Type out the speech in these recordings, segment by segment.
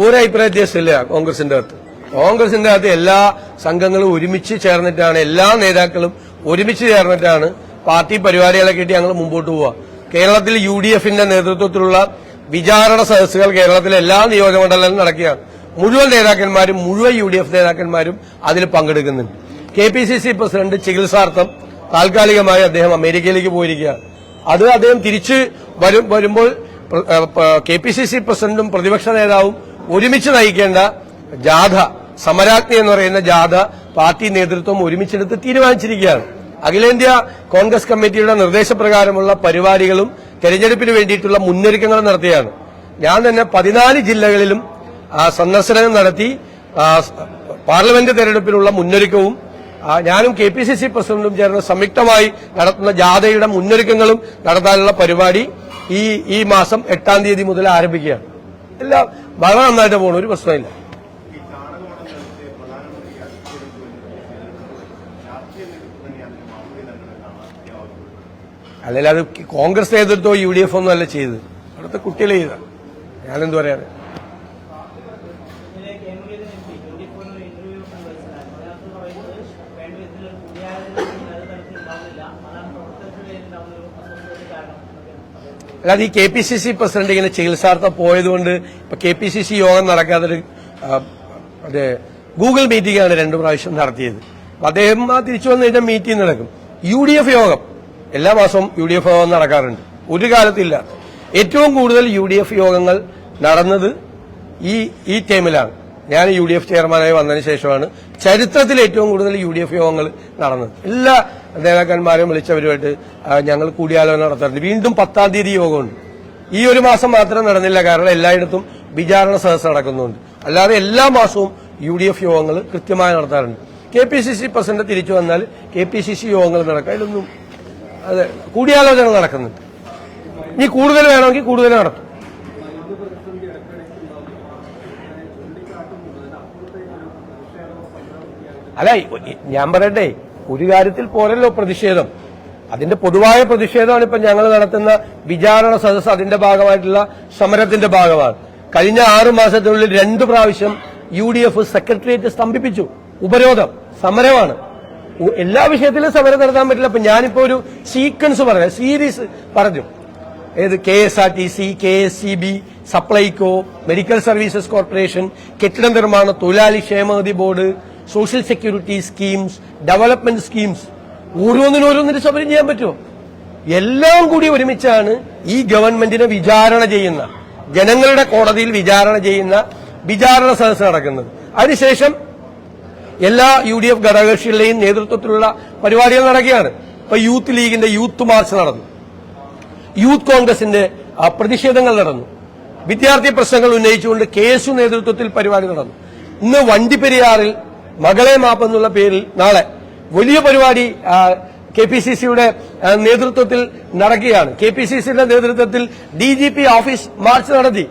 ഒരു അഭിപ്രായ വ്യത്യാസമില്ല കോൺഗ്രസിന്റെ അകത്ത് എല്ലാ സംഘങ്ങളും ഒരുമിച്ച് ചേർന്നിട്ടാണ്, എല്ലാ നേതാക്കളും ഒരുമിച്ച് ചേർന്നിട്ടാണ് പാർട്ടി പരിപാടികളൊക്കെ ആയിട്ട് ഞങ്ങൾ മുമ്പോട്ട് പോവുക. കേരളത്തിൽ UDFന്റെ നേതൃത്വത്തിലുള്ള വിചാരണ സദസ്സുകൾ കേരളത്തിലെ എല്ലാ നിയോജകമണ്ഡലങ്ങളിലും നടക്കുകയാണ്. മുഴുവൻ നേതാക്കന്മാരും, മുഴുവൻ UDF നേതാക്കന്മാരും അതിൽ പങ്കെടുക്കുന്നുണ്ട്. KPCC പ്രസിഡന്റ് ചികിത്സാർത്ഥം താൽക്കാലികമായി അദ്ദേഹം അമേരിക്കയിലേക്ക് പോയിരിക്കുകയാണ്. അത് അദ്ദേഹം തിരിച്ച് വരുമ്പോൾ KPCC പ്രസിഡന്റും പ്രതിപക്ഷ നേതാവും ഒരുമിച്ച് നയിക്കേണ്ട ജാഥ, സമരാഗ്നി എന്ന് പറയുന്ന ജാഥ പാർട്ടി നേതൃത്വം ഒരുമിച്ചെടുത്ത് തീരുമാനിച്ചിരിക്കുകയാണ്. അഖിലേന്ത്യാ കോൺഗ്രസ് കമ്മിറ്റിയുടെ നിർദ്ദേശപ്രകാരമുള്ള പരിപാടികളും തെരഞ്ഞെടുപ്പിന് വേണ്ടിയിട്ടുള്ള മുന്നൊരുക്കങ്ങളും നടത്തിയാണ്. ഞാൻ തന്നെ 14 ജില്ലകളിലും സന്ദർശനം നടത്തി പാർലമെന്റ് തെരഞ്ഞെടുപ്പിനുള്ള മുന്നൊരുക്കവും ഞാനും KPCC പ്രസിഡന്റും ചേർന്ന് സംയുക്തമായി നടത്തുന്ന ജാഥയുടെ മുന്നൊരുക്കങ്ങളും നടത്താനുള്ള പരിപാടി ഈ മാസം 8-ാം തീയതി മുതൽ ആരംഭിക്കുകയാണ്. എല്ലാം വളരെ നന്നായിട്ട് പോകണം, ഒരു പ്രശ്നമില്ല. അല്ലെങ്കിൽ അത് കോൺഗ്രസ് നേതൃത്വം UDF ഒന്നും അല്ല ചെയ്തത്, അവിടുത്തെ കുട്ടികളെ ചെയ്ത. ഞാനെന്ത് പറയാറ്, അല്ലാതെ ഈ KPCC പ്രസിഡന്റ് ഇങ്ങനെ ചികിത്സാർത്ഥം പോയതുകൊണ്ട് ഇപ്പൊ KPCC യോഗം നടക്കാതൊരു ഗൂഗിൾ മീറ്റിംഗ് ആണ് 2 പ്രാവശ്യം നടത്തിയത്. അദ്ദേഹം തിരിച്ചു വന്നു കഴിഞ്ഞാൽ മീറ്റിംഗ് നടക്കും. UDF യോഗം എല്ലാ മാസവും UDF യോഗം നടക്കാറുണ്ട്, ഒരു കാലത്തില്ല. ഏറ്റവും കൂടുതൽ UDF യോഗങ്ങൾ നടന്നത് ഈ ടൈമിലാണ്. ഞാൻ UDF ചെയർമാനായി വന്നതിന് ശേഷമാണ് ചരിത്രത്തിൽ ഏറ്റവും കൂടുതൽ UDF യോഗങ്ങൾ നടന്നത്. എല്ലാ നേതാക്കന്മാരും വിളിച്ചവരുമായിട്ട് ഞങ്ങൾ കൂടിയാലോചന നടത്താറുണ്ട്. വീണ്ടും 10-ാം തീയതി യോഗമുണ്ട്. ഈ ഒരു മാസം മാത്രം നടന്നില്ല, കാരണം എല്ലായിടത്തും വിചാരണ സദസ്സ് നടക്കുന്നുണ്ട്. അല്ലാതെ എല്ലാ മാസവും UDF യോഗങ്ങൾ കൃത്യമായി നടത്താറുണ്ട്. KPCC പ്രസിഡന്റ് തിരിച്ചു വന്നാൽ KPCC യോഗങ്ങൾ നടക്കുക, അതിലൊന്നും അതെ കൂടിയാലോചന നടക്കുന്നുണ്ട്. ഇനി കൂടുതൽ വേണമെങ്കിൽ കൂടുതൽ നടത്തും. അല്ല, ഞാൻ പറയട്ടെ, ഒരു കാര്യത്തിൽ പോരല്ലോ പ്രതിഷേധം, അതിന്റെ പൊതുവായ പ്രതിഷേധമാണ് ഇപ്പൊ ഞങ്ങൾ നടത്തുന്ന വിചാരണ സദസ്സ്. അതിന്റെ ഭാഗമായിട്ടുള്ള സമരത്തിന്റെ ഭാഗമാണ്. കഴിഞ്ഞ 6 മാസത്തിനുള്ളിൽ 2 പ്രാവശ്യം UDF സെക്രട്ടേറിയറ്റ് സ്തംഭിപ്പിച്ചു. ഉപരോധം, സമരമാണ്. എല്ലാ വിഷയത്തിലും സമരം നടത്താൻ പറ്റില്ല. അപ്പൊ ഞാനിപ്പോ ഒരു സീക്വൻസ് പറയാം, സീരീസ് പറഞ്ഞു. ഏത് KSRTC, KSCB, Supplyco, medical services corporation, കെട്ടിട നിർമ്മാണ തൊഴിലാളി ക്ഷേമനിധി board, social security schemes, development schemes, ഓരോന്നിനും സമരം ചെയ്യാൻ പറ്റുമോ? എല്ലാം കൂടി ഒരുമിച്ചാണ് ഈ ഗവൺമെന്റിനെ വിചാരണ ചെയ്യുന്ന, ജനങ്ങളുടെ കോടതിയിൽ വിചാരണ ചെയ്യുന്ന വിചാരണ സദസ്സ് നടക്കുന്നത്. അതിനുശേഷം എല്ലാ UDF ഘടകകക്ഷികളുടെയും നേതൃത്വത്തിലുള്ള പരിപാടികൾ നടക്കുകയാണ്. ഇപ്പൊ യൂത്ത് ലീഗിന്റെ യൂത്ത് മാർച്ച് നടന്നു, യൂത്ത് കോൺഗ്രസിന്റെ പ്രതിഷേധങ്ങൾ നടന്നു, വിദ്യാർത്ഥി പ്രശ്നങ്ങൾ ഉന്നയിച്ചുകൊണ്ട് KSU നേതൃത്വത്തിൽ പരിപാടി നടന്നു. ഇന്ന് വണ്ടിപ്പെരിയാറിൽ മകളെ മാപ്പ് എന്നുള്ള പേരിൽ നാളെ വലിയ പരിപാടി KPCCയുടെ നേതൃത്വത്തിൽ നടക്കുകയാണ്. KPCCയുടെ നേതൃത്വത്തിൽ DGP ഓഫീസ് മാർച്ച് നടത്തി.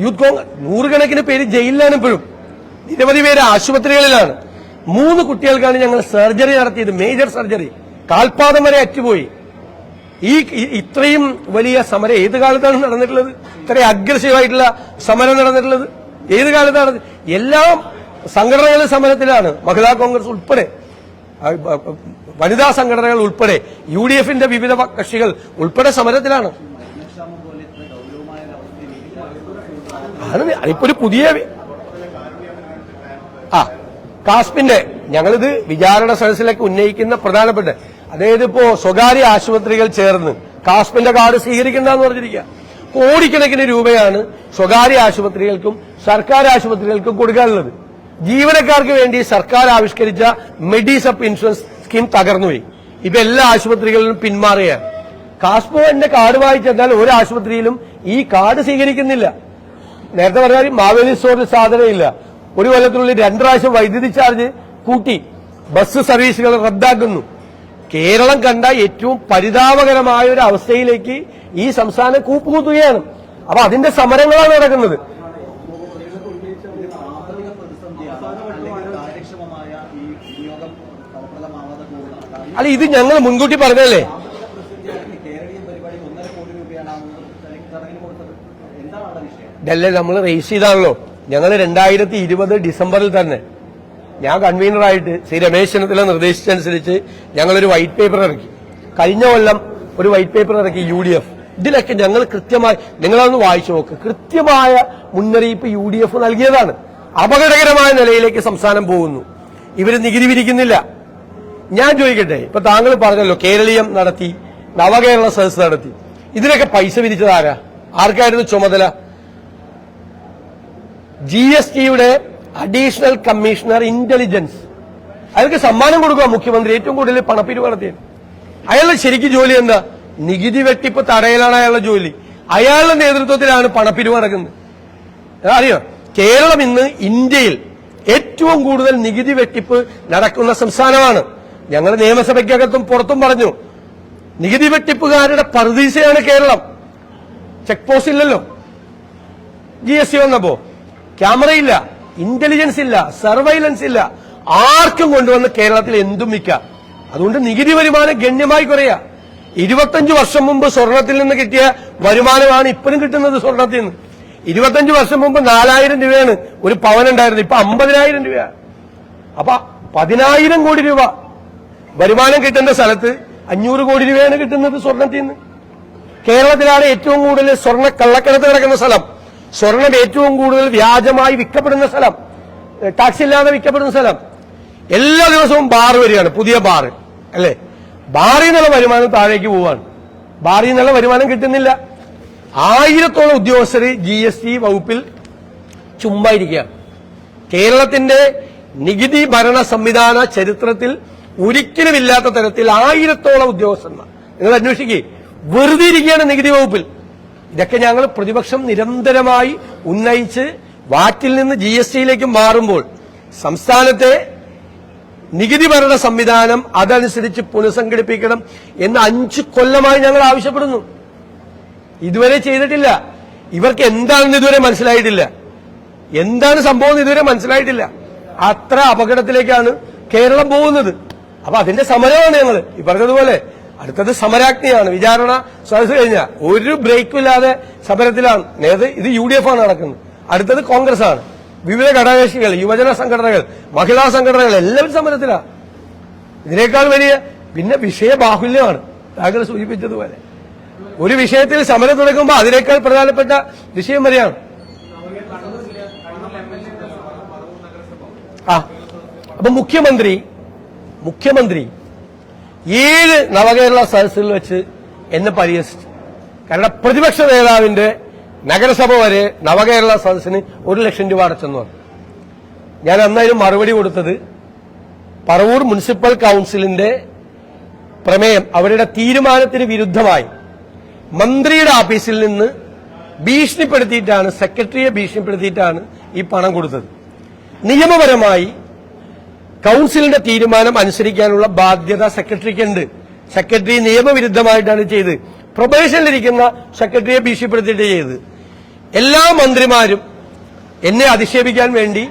യൂത്ത് കോൺഗ്രസ് 100 കണക്കിന് പേര് ജയിലിലാണ്, ഇപ്പോഴും നിരവധി പേര് ആശുപത്രികളിലാണ്. 3 കുട്ടികൾക്കാണ് ഞങ്ങൾ സർജറി നടത്തിയത്, മേജർ സർജറി. കാൽപാദം വരെ അറ്റുപോയി. ഇത്രയും വലിയ സമരം ഏത് കാലത്താണ് നടന്നിട്ടുള്ളത്? ഇത്രയും അഗ്രസീവായിട്ടുള്ള സമരം നടന്നിട്ടുള്ളത് ഏത് കാലത്താണ്? എല്ലാ സംഘടനകളും സമരത്തിലാണ്, മഹിളാ കോൺഗ്രസ് ഉൾപ്പെടെ, വനിതാ സംഘടനകൾ ഉൾപ്പെടെ, UDFന്റെ വിവിധ കക്ഷികൾ ഉൾപ്പെടെ സമരത്തിലാണ്. അതിപ്പോ ഒരു പുതിയ കാസ്പിന്റെ ഞങ്ങളിത് വിചാരണ സദസ്സിലേക്ക് ഉന്നയിക്കുന്ന പ്രധാനപ്പെട്ട, അതായത് ഇപ്പോ സ്വകാര്യ ആശുപത്രികൾ ചേർന്ന് കാസ്പിന്റെ കാർഡ് സ്വീകരിക്കേണ്ടെന്ന് പറഞ്ഞിരിക്കുക. കോടിക്കണക്കിന് രൂപയാണ് സ്വകാര്യ ആശുപത്രികൾക്കും സർക്കാർ ആശുപത്രികൾക്കും കൊടുക്കാനുള്ളത്. ജീവനക്കാർക്ക് വേണ്ടി സർക്കാർ ആവിഷ്കരിച്ച മെഡിസപ്പ് ഇൻഷുറൻസ് സ്കീം തകർന്നുപോയി. ഇപ്പൊ എല്ലാ ആശുപത്രികളിലും പിന്മാറുകയാണ്. കാസ്പിന്റെ കാർഡ് വായിച്ചെന്നാൽ ഒരു ആശുപത്രിയിലും ഈ കാർഡ് സ്വീകരിക്കുന്നില്ല. നേരത്തെ പറഞ്ഞാൽ മാവേലി സ്റ്റോറിൽ സാധനമില്ല. ഒരു കൊല്ലത്തിനുള്ളിൽ 2 പ്രാവശ്യം വൈദ്യുതി ചാർജ് കൂട്ടി, ബസ് സർവീസുകൾ റദ്ദാക്കുന്നു. കേരളം കണ്ട ഏറ്റവും പരിതാപകരമായ ഒരു അവസ്ഥയിലേക്ക് ഈ സംസ്ഥാനം കൂപ്പുകുത്തുകയാണ്. അപ്പൊ അതിന്റെ സമരങ്ങളാണ് നടക്കുന്നത്. അല്ല, ഇത് ഞങ്ങൾ മുൻകൂട്ടി പറഞ്ഞല്ലേ. ഇതല്ലേ നമ്മൾ റേസ് ചെയ്താണല്ലോ. ഞങ്ങൾ 2020 ഡിസംബറിൽ തന്നെ ഞാൻ കൺവീനറായിട്ട് ശ്രീ രമേശ് ചെന്നിത്തല നിർദ്ദേശിച്ചനുസരിച്ച് ഞങ്ങളൊരു വൈറ്റ് പേപ്പർ ഇറക്കി. കഴിഞ്ഞ കൊല്ലം ഒരു വൈറ്റ് പേപ്പർ ഇറക്കി UDF. ഇതിലൊക്കെ ഞങ്ങൾ കൃത്യമായി, നിങ്ങളതൊന്ന് വായിച്ചു നോക്ക്, കൃത്യമായ മുന്നറിയിപ്പ് UDF നൽകിയതാണ്. അപകടകരമായ നിലയിലേക്ക് സംസ്ഥാനം പോകുന്നു, ഇവര് നികുതി പിരിക്കുന്നില്ല. ഞാൻ ചോദിക്കട്ടെ, ഇപ്പൊ താങ്കൾ പറഞ്ഞല്ലോ കേരളീയം നടത്തി, നവകേരള സദസ് നടത്തി, ഇതിനൊക്കെ പൈസ പിരിച്ചത് ആരാ? ആർക്കായിരുന്നു ചുമതല? GSTയുടെ അഡീഷണൽ കമ്മീഷണർ ഇന്റലിജൻസ്, അയാൾക്ക് സമ്മാനം കൊടുക്കുക മുഖ്യമന്ത്രി, ഏറ്റവും കൂടുതൽ പണപ്പിരിവ് നടത്തിയത്. അയാളുടെ ശരിക്കും ജോലി എന്താ? നികുതി വെട്ടിപ്പ് തടയലാണ് അയാളുടെ ജോലി. അയാളുടെ നേതൃത്വത്തിലാണ് പണപ്പിരിവ് നടക്കുന്നത്. അറിയോ, കേരളം ഇന്ന് ഇന്ത്യയിൽ ഏറ്റവും കൂടുതൽ നികുതി വെട്ടിപ്പ് നടക്കുന്ന സംസ്ഥാനമാണ്. ഞങ്ങൾ നിയമസഭയ്ക്കകത്തും പുറത്തും പറഞ്ഞു, നികുതി വെട്ടിപ്പുകാരുടെ പറുദീസയാണ് കേരളം. ചെക്ക് പോസ്റ്റ് ഇല്ലല്ലോ, GST വന്നപ്പോ ക്യാമറയില്ല, ഇന്റലിജൻസ് ഇല്ല, സർവൈലൻസ് ഇല്ല, ആർക്കും കൊണ്ടുവന്ന് കേരളത്തിൽ എന്തും വിൽക്കാം. അതുകൊണ്ട് നികുതി വരുമാനം ഗണ്യമായി കുറയാ. 25 വർഷം മുമ്പ് സ്വർണത്തിൽ നിന്ന് കിട്ടിയ വരുമാനമാണ് ഇപ്പോഴും കിട്ടുന്നത് സ്വർണത്തിൽ നിന്ന്. 25 വർഷം മുമ്പ് 4000 രൂപയാണ് ഒരു പവനുണ്ടായിരുന്നത്, ഇപ്പൊ 50,000 രൂപയാണ്. അപ്പൊ 10,000 കോടി രൂപ വരുമാനം കിട്ടുന്ന സ്ഥലത്ത് 500 കോടി രൂപയാണ് കിട്ടുന്നത് സ്വർണത്തിൽ നിന്ന്. കേരളത്തിലാണ് ഏറ്റവും കൂടുതൽ സ്വർണ്ണ കള്ളക്കടത്ത് നടക്കുന്ന സ്ഥലം, സ്വർണം ഏറ്റവും കൂടുതൽ വ്യാജമായി വിൽക്കപ്പെടുന്ന സ്ഥലം, ടാക്സ് ഇല്ലാതെ വിൽക്കപ്പെടുന്ന സ്ഥലം. എല്ലാ ദിവസവും ബാർ വരികയാണ്, പുതിയ ബാർ അല്ലേ? ബാറിൽ നിന്നുള്ള വരുമാനം താഴേക്ക് പോവാണ്, ബാറിൽ നിന്നുള്ള വരുമാനം കിട്ടുന്നില്ല. 1000-ഓളം ഉദ്യോഗസ്ഥർ GST വകുപ്പിൽ ചുമ്മാ ഇരിക്കുകയാണ്. കേരളത്തിന്റെ നികുതി ഭരണ സംവിധാന ചരിത്രത്തിൽ ഒരിക്കലും ഇല്ലാത്ത തരത്തിൽ 1000-ഓളം ഉദ്യോഗസ്ഥന്മാർ, നിങ്ങൾ അന്വേഷിക്കുക, വെറുതെ ഇരിക്കുകയാണ് നികുതി വകുപ്പിൽ. ഇതൊക്കെ ഞങ്ങൾ പ്രതിപക്ഷം നിരന്തരമായി ഉന്നയിച്ച് വാറ്റിൽ നിന്ന് GSTയിലേക്ക് മാറുമ്പോൾ സംസ്ഥാനത്തെ നികുതി ഭരണ സംവിധാനം അതനുസരിച്ച് പുനഃസംഘടിപ്പിക്കണം എന്ന് 5 കൊല്ലമായി ഞങ്ങൾ ആവശ്യപ്പെടുന്നു. ഇതുവരെ ചെയ്തിട്ടില്ല. ഇവർക്ക് എന്താണെന്ന് ഇതുവരെ മനസ്സിലായിട്ടില്ല, എന്താണ് സംഭവം ഇതുവരെ മനസ്സിലായിട്ടില്ല. അത്ര അപകടത്തിലേക്കാണ് കേരളം പോകുന്നത്. അപ്പൊ അതിന്റെ സമരമാണ് ഞങ്ങൾ ഈ പറഞ്ഞതുപോലെ. അടുത്തത് സമരാഗ്നിയാണ്. വിചാരണ സദസ് കഴിഞ്ഞാൽ ഒരു ബ്രേക്കും ഇല്ലാതെ സമരത്തിലാണ്. ഇത് UDF ആണ് നടക്കുന്നത്, അടുത്തത് കോൺഗ്രസ് ആണ്, വിവിധ ഘടകകക്ഷികൾ, യുവജന സംഘടനകൾ, മഹിളാ സംഘടനകൾ എല്ലാവരും സമരത്തിലാണ്. ഇതിനേക്കാൾ വലിയ പിന്നെ വിഷയബാഹുല്യമാണ്. താങ്കൾ സൂചിപ്പിച്ചതുപോലെ ഒരു വിഷയത്തിൽ സമരം തുടങ്ങുമ്പോൾ അതിനേക്കാൾ പ്രധാനപ്പെട്ട വിഷയം വരെയാണ്. അപ്പൊ മുഖ്യമന്ത്രി 7 നവകേരള സദസ്സിൽ വെച്ച് എന്നെ പരിഹസിച്ചു. കാരണം പ്രതിപക്ഷ നേതാവിന്റെ നഗരസഭ വരെ നവകേരള സദസ്സിന് 1 ലക്ഷം രൂപ അടച്ചെന്ന് പറഞ്ഞു. ഞാൻ അന്നായിരുന്നു മറുപടി കൊടുത്തത്, പറവൂർ മുനിസിപ്പൽ കൌൺസിലിന്റെ പ്രമേയം, അവരുടെ തീരുമാനത്തിന് വിരുദ്ധമായി മന്ത്രിയുടെ ഓഫീസിൽ നിന്ന് ഭീഷണിപ്പെടുത്തിയിട്ടാണ്, സെക്രട്ടറിയെ ഭീഷണിപ്പെടുത്തിയിട്ടാണ് ഈ പണം കൊടുത്തത്. നിയമപരമായി കൌൺസിലിന്റെ തീരുമാനം അനുസരിക്കാനുള്ള ബാധ്യത സെക്രട്ടറിക്കുണ്ട്. സെക്രട്ടറി നിയമവിരുദ്ധമായിട്ടാണ് ചെയ്ത്, പ്രൊബേഷനിലിരിക്കുന്ന സെക്രട്ടറിയെ ഭീഷണിപ്പെടുത്തിയിട്ട് ചെയ്ത്. എല്ലാ മന്ത്രിമാരും എന്നെ അധിക്ഷേപിക്കാൻ വേണ്ടി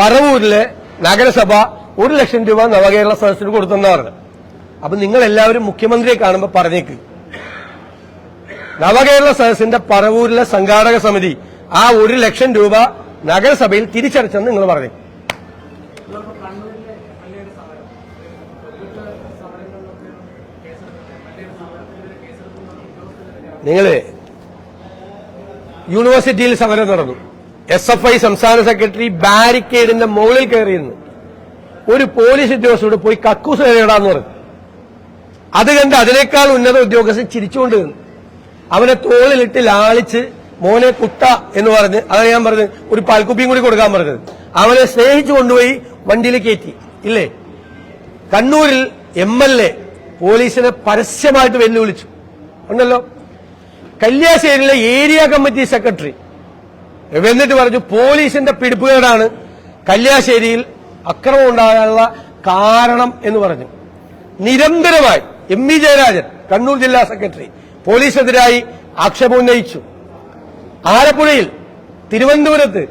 പറവൂരിലെ നഗരസഭ 1 ലക്ഷം രൂപ നവകേരള സദസ്സിന് കൊടുത്തെന്നാണ്. അപ്പൊ നിങ്ങൾ എല്ലാവരും മുഖ്യമന്ത്രിയെ കാണുമ്പോൾ പറഞ്ഞേക്ക്, നവകേരള സദസ്സിന്റെ പറവൂരിലെ സംഘാടക സമിതി ആ 1 ലക്ഷം രൂപ നഗരസഭയിൽ തിരിച്ചടച്ചെന്ന് നിങ്ങൾ പറഞ്ഞു. നിങ്ങള് യൂണിവേഴ്സിറ്റിയിൽ സമരം നടന്നു. SFI സംസ്ഥാന സെക്രട്ടറി ബാരിക്കേഡിന്റെ മുകളിൽ കയറിയെന്ന് ഒരു പോലീസ് ഉദ്യോഗസ്ഥരോട് പോയി കക്കൂസ് കയറിയിടാന്ന് പറഞ്ഞു. അത് കണ്ട് അതിനേക്കാൾ ഉന്നത ഉദ്യോഗസ്ഥൻ ചിരിച്ചുകൊണ്ട് നിന്നു. അവനെ തോളിലിട്ട് ലാളിച്ച് മോനെ കുട്ട എന്ന് പറഞ്ഞ്, അതാണ് ഞാൻ പറഞ്ഞത്, ഒരു പാൽക്കുപ്പിയും കൂടി കൊടുക്കാൻ പറഞ്ഞത്. അവനെ സ്നേഹിച്ചു കൊണ്ടുപോയി വണ്ടിയിൽ കയറ്റി. ഇല്ലേ, കണ്ണൂരിൽ MLA പോലീസിനെ പരസ്യമായിട്ട് വെല്ലുവിളിച്ചു ഉണ്ടല്ലോ. കല്യാശ്ശേരിയിലെ ഏരിയ കമ്മിറ്റി സെക്രട്ടറി എന്നിട്ട് പറഞ്ഞു പോലീസിന്റെ പിടിപ്പുകേടാണ് കല്യാശ്ശേരിയിൽ അക്രമം ഉണ്ടാകാനുള്ള കാരണം എന്ന് പറഞ്ഞു. നിരന്തരമായി MV ജയരാജൻ കണ്ണൂർ ജില്ലാ സെക്രട്ടറി പോലീസിനെതിരായി ആക്ഷേപം ഉന്നയിച്ചു. ആലപ്പുഴയിൽ, തിരുവനന്തപുരത്ത്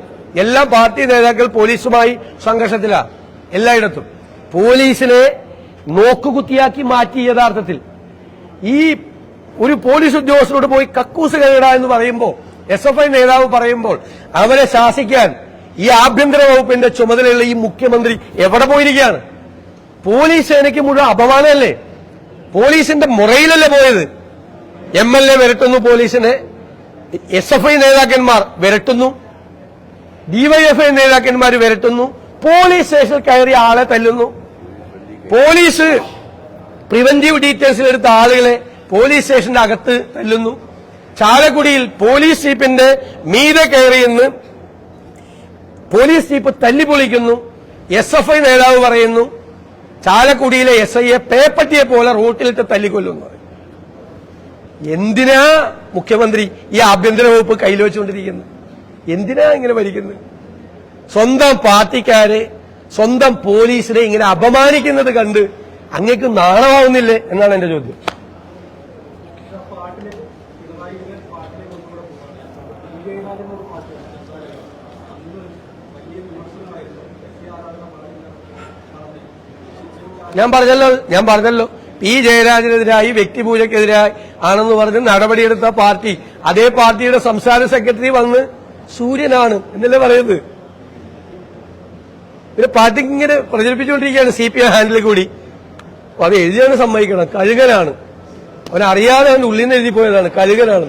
എല്ലാ പാർട്ടി നേതാക്കൾ പോലീസുമായി സംഘർഷത്തിലാണ്. എല്ലായിടത്തും പോലീസിനെ നോക്കുകുത്തിയാക്കി മാറ്റി. യഥാർത്ഥത്തിൽ ഈ ഒരു പോലീസ് ഉദ്യോഗസ്ഥരോട് പോയി കക്കൂസ് കയറിട എന്ന് പറയുമ്പോൾ SFI നേതാവ് പറയുമ്പോൾ അവരെ ശാസിക്കാൻ ഈ ആഭ്യന്തര വകുപ്പിന്റെ ചുമതലയുള്ള ഈ മുഖ്യമന്ത്രി എവിടെ പോയിരിക്കുകയാണ്? പോലീസ് സേനയ്ക്ക് മുഴുവൻ അപമാനമല്ലേ? പോലീസിന്റെ മുറയിലല്ലേ പോയത്? MLA വിരട്ടുന്നു പോലീസിനെ, SFI നേതാക്കന്മാർ വിരട്ടുന്നു, DYFI നേതാക്കന്മാർ വിരട്ടുന്നു, പോലീസ് സ്റ്റേഷനിൽ കയറി ആളെ തല്ലുന്നു, പോലീസ് പ്രിവന്റീവ് ഡീറ്റെയിൽസിലെടുത്ത ആളുകളെ പോലീസ് സ്റ്റേഷന്റെ അകത്ത് തല്ലുന്നു, ചാലക്കുടിയിൽ പോലീസ് ജീപ്പിന്റെ മീതെ കയറിയെന്ന് പോലീസ് ജീപ്പ് തല്ലിപ്പൊളിക്കുന്നു. SFI നേതാവ് പറയുന്നു ചാലക്കുടിയിലെ SIയെ പേപ്പട്ടിയെ പോലെ റോട്ടിലിട്ട് തല്ലിക്കൊല്ലുന്നു. എന്തിനാ മുഖ്യമന്ത്രി ഈ ആഭ്യന്തര വകുപ്പ് കയ്യിൽ വെച്ചുകൊണ്ടിരിക്കുന്നത്? എന്തിനാ ഇങ്ങനെ ഭരിക്കുന്നത്? സ്വന്തം പാർട്ടിക്കാരെ, സ്വന്തം പോലീസിനെ ഇങ്ങനെ അപമാനിക്കുന്നത് കണ്ട് അങ്ങേക്ക് നാണമാവുന്നില്ലേ എന്നാണ് എന്റെ ചോദ്യം. ഞാൻ പറഞ്ഞല്ലോ പി ജയരാജനെതിരായി വ്യക്തിപൂജക്കെതിരായി ആണെന്ന് പറഞ്ഞ് നടപടിയെടുത്ത പാർട്ടി, അതേ പാർട്ടിയുടെ സംസ്ഥാന സെക്രട്ടറി വന്ന് സൂര്യനാണ് എന്നല്ലേ പറയുന്നത്. പിന്നെ പാർട്ടി ഇങ്ങനെ പ്രചരിപ്പിച്ചുകൊണ്ടിരിക്കുകയാണ് CPM ഹാൻഡിൽ കൂടി. അത് എഴുതിയാണ് സമ്മതിക്കണം. കഴുകനാണ്, അവനറിയാതെ അവന്റെ ഉള്ളിൽ നിന്ന് എഴുതി പോയതാണ്, കഴുകനാണ്.